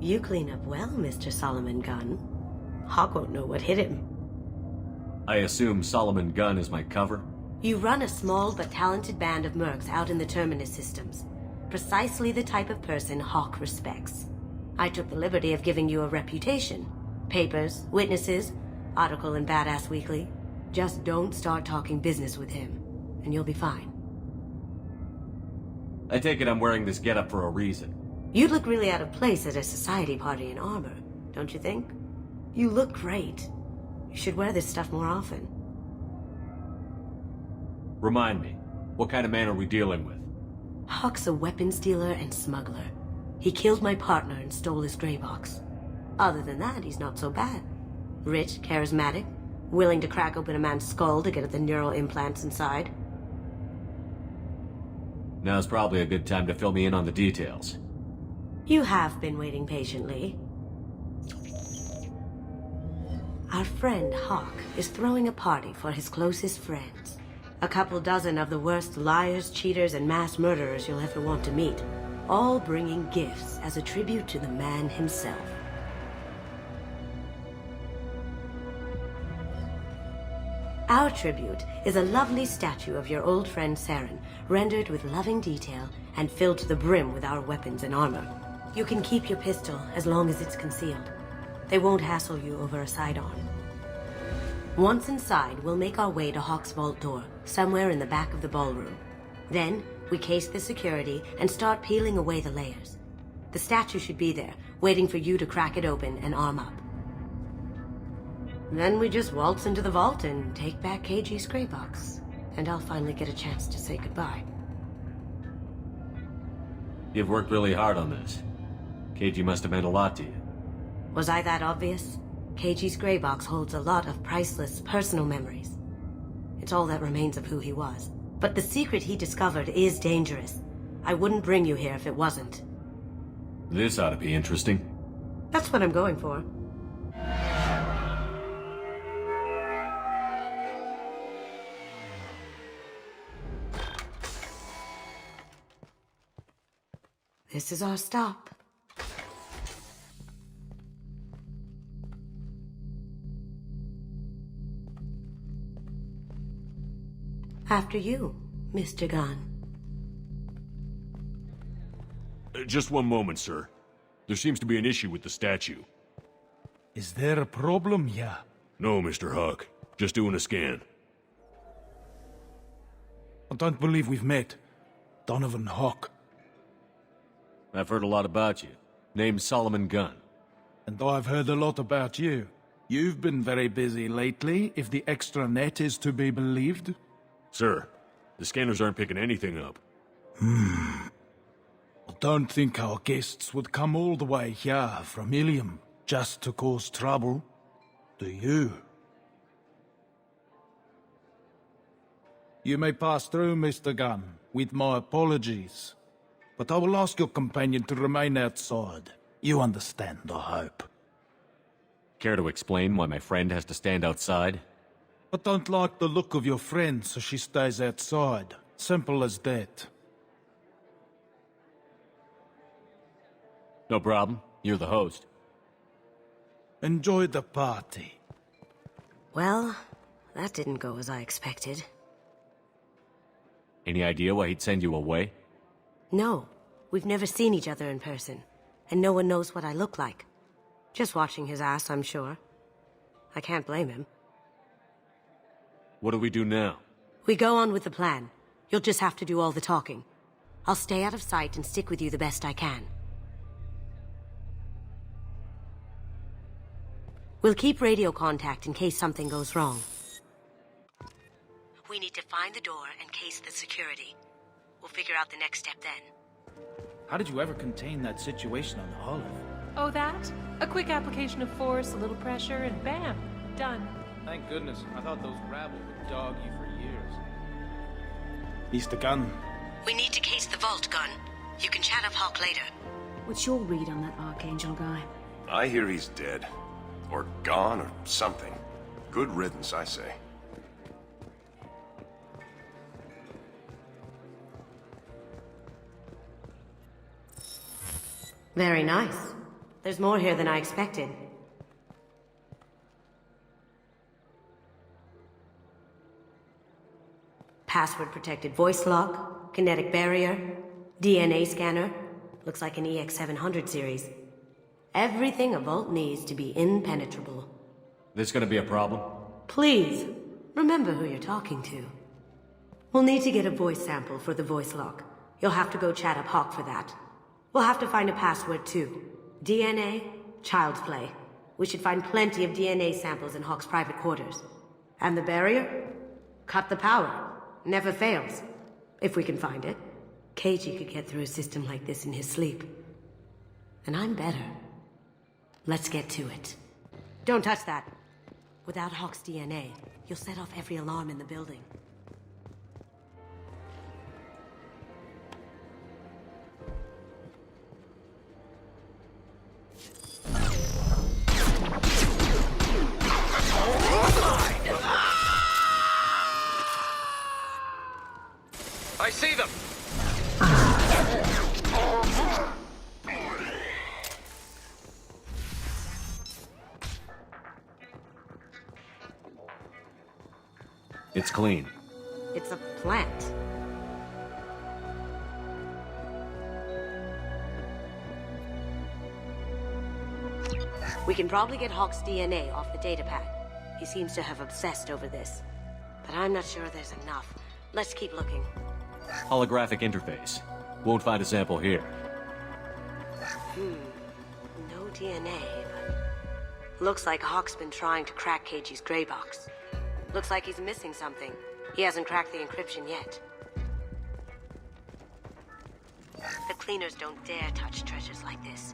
You clean up well, Mr. Solomon Gunn. Hock won't know what hit him. I assume Solomon Gunn is my cover? You run a small but talented band of mercs out in the Terminus systems. Precisely the type of person Hock respects. I took the liberty of giving you a reputation. Papers, witnesses, article in Badass Weekly. Just don't start talking business with him, and you'll be fine. I take it I'm wearing this getup for a reason. You'd look really out of place at a society party in armor, don't you think? You look great. You should wear this stuff more often. Remind me, what kind of man are we dealing with? Hock's a weapons dealer and smuggler. He killed my partner and stole his greybox. Other than that, he's not so bad. Rich, charismatic, willing to crack open a man's skull to get at the neural implants inside. Now's probably a good time to fill me in on the details. You have been waiting patiently. Our friend Hock is throwing a party for his closest friends. A couple dozen of the worst liars, cheaters, and mass murderers you'll ever want to meet. All bringing gifts as a tribute to the man himself. Our tribute is a lovely statue of your old friend Saren, rendered with loving detail and filled to the brim with our weapons and armor. You can keep your pistol as long as it's concealed. They won't hassle you over a sidearm. Once inside, we'll make our way to Hock's vault door, somewhere in the back of the ballroom. Then, we case the security and start peeling away the layers. The statue should be there, waiting for you to crack it open and arm up. Then we just waltz into the vault and take back KG's greybox. And I'll finally get a chance to say goodbye. You've worked really hard on this. KG must have meant a lot to you. Was I that obvious? KG's greybox holds a lot of priceless personal memories. It's all that remains of who he was. But the secret he discovered is dangerous. I wouldn't bring you here if it wasn't. This ought to be interesting. That's what I'm going for. This is our stop. After you, Mr. Gunn. Just one moment, sir. There seems to be an issue with the statue. Is there a problem here? No, Mr. Huck. Just doing a scan. I don't believe we've met. Donovan Hock. I've heard a lot about you. Name's Solomon Gunn. And I've heard a lot about you. You've been very busy lately, if the extranet is to be believed. Sir, the scanners aren't picking anything up. I don't think our guests would come all the way here from Ilium just to cause trouble. Do you? You may pass through, Mr. Gunn, with my apologies. But I will ask your companion to remain outside. You understand, I hope. Care to explain why my friend has to stand outside? I don't like the look of your friend, so she stays outside. Simple as that. No problem. You're the host. Enjoy the party. Well, that didn't go as I expected. Any idea why he'd send you away? No, we've never seen each other in person, and no one knows what I look like. Just watching his ass, I'm sure. I can't blame him. What do we do now? We go on with the plan. You'll just have to do all the talking. I'll stay out of sight and stick with you the best I can. We'll keep radio contact in case something goes wrong. We need to find the door and case the security. We'll figure out the next step then. How did you ever contain that situation on the Hollow? Oh, that? A quick application of force, a little pressure, and bam! Done. Thank goodness. I thought those rabble would dog you for years. Mr. Gunn. We need to case the vault, Gunn. You can chat up Hock later. What's your read on that Archangel guy? I hear he's dead. Or gone, or something. Good riddance, I say. Very nice. There's more here than I expected. Password-protected voice lock, kinetic barrier, DNA scanner. Looks like an EX700 series. Everything a vault needs to be impenetrable. This gonna be a problem? Please, remember who you're talking to. We'll need to get a voice sample for the voice lock. You'll have to go chat up Hock for that. We'll have to find a password too. DNA, child's play. We should find plenty of DNA samples in Hock's private quarters. And the barrier? Cut the power. Never fails. If we can find it. KG could get through a system like this in his sleep. And I'm better. Let's get to it. Don't touch that. Without Hock's DNA, you'll set off every alarm in the building. I see them! It's clean. It's a plant. We can probably get Hock's DNA off the datapad. He seems to have obsessed over this. But I'm not sure there's enough. Let's keep looking. Holographic interface. Won't find a sample here. No DNA, but... Looks like Hock's been trying to crack KG's greybox. Looks like he's missing something. He hasn't cracked the encryption yet. The cleaners don't dare touch treasures like this.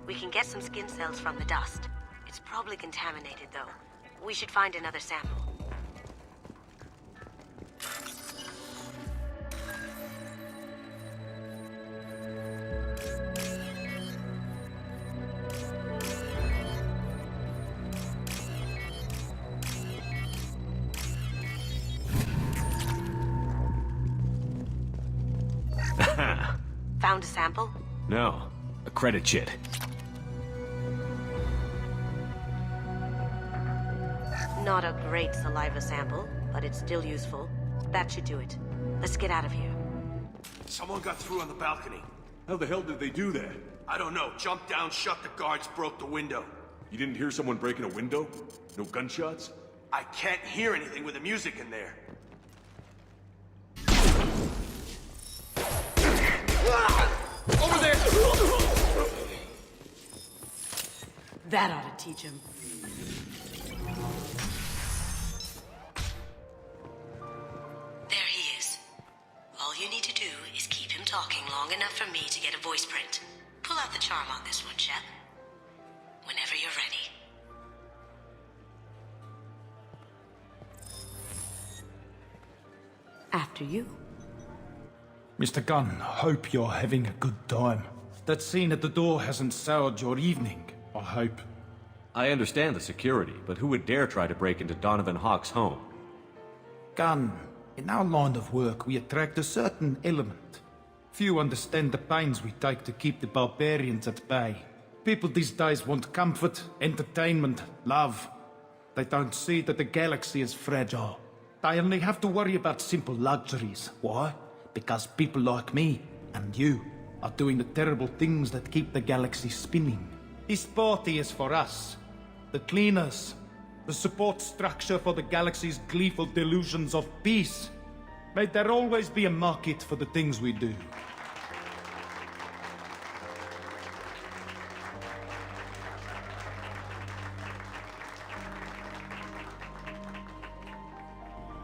We can get some skin cells from the dust. It's probably contaminated, though. We should find another sample. Found a sample? No. A credit chit. Not a great saliva sample, but it's still useful. That should do it. Let's get out of here. Someone got through on the balcony. How the hell did they do that? I don't know. Jumped down, shut the guards, broke the window. You didn't hear someone breaking a window? No gunshots? I can't hear anything with the music in there. Over there! That ought to teach him. There he is. All you need to do is keep him talking long enough for me to get a voice print. Pull out the charm on this one, Shep. Whenever you're ready. After you. Mr. Gunn, hope you're having a good time. That scene at the door hasn't soured your evening, I hope. I understand the security, but who would dare try to break into Donovan Hock's home? Gunn, in our line of work, we attract a certain element. Few understand the pains we take to keep the barbarians at bay. People these days want comfort, entertainment, love. They don't see that the galaxy is fragile. They only have to worry about simple luxuries. Why? Because people like me and you are doing the terrible things that keep the galaxy spinning. This party is for us, the cleaners, the support structure for the galaxy's gleeful delusions of peace. May there always be a market for the things we do.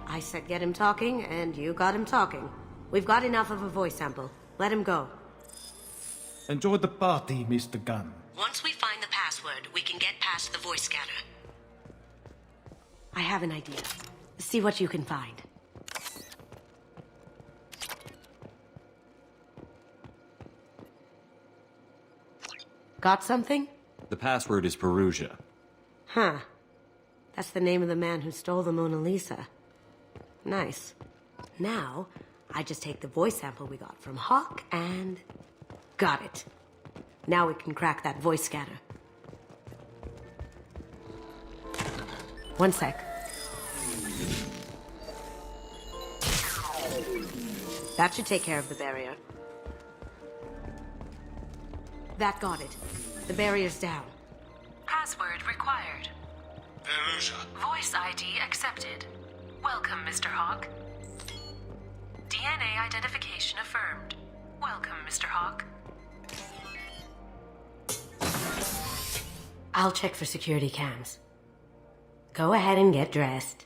I said get him talking, and you got him talking. We've got enough of a voice sample. Let him go. Enjoy the party, Mr. Gunn. Once we find the password, we can get past the voice scanner. I have an idea. See what you can find. Got something? The password is Perusia. Huh. That's the name of the man who stole the Mona Lisa. Nice. Now, I just take the voice sample we got from Hock and... got it. Now we can crack that voice scanner. One sec. That should take care of the barrier. That got it. The barrier's down. Password required. Voice ID accepted. Welcome, Mr. Hock. DNA identification affirmed. Welcome, Mr. Hock. I'll check for security cams. Go ahead and get dressed.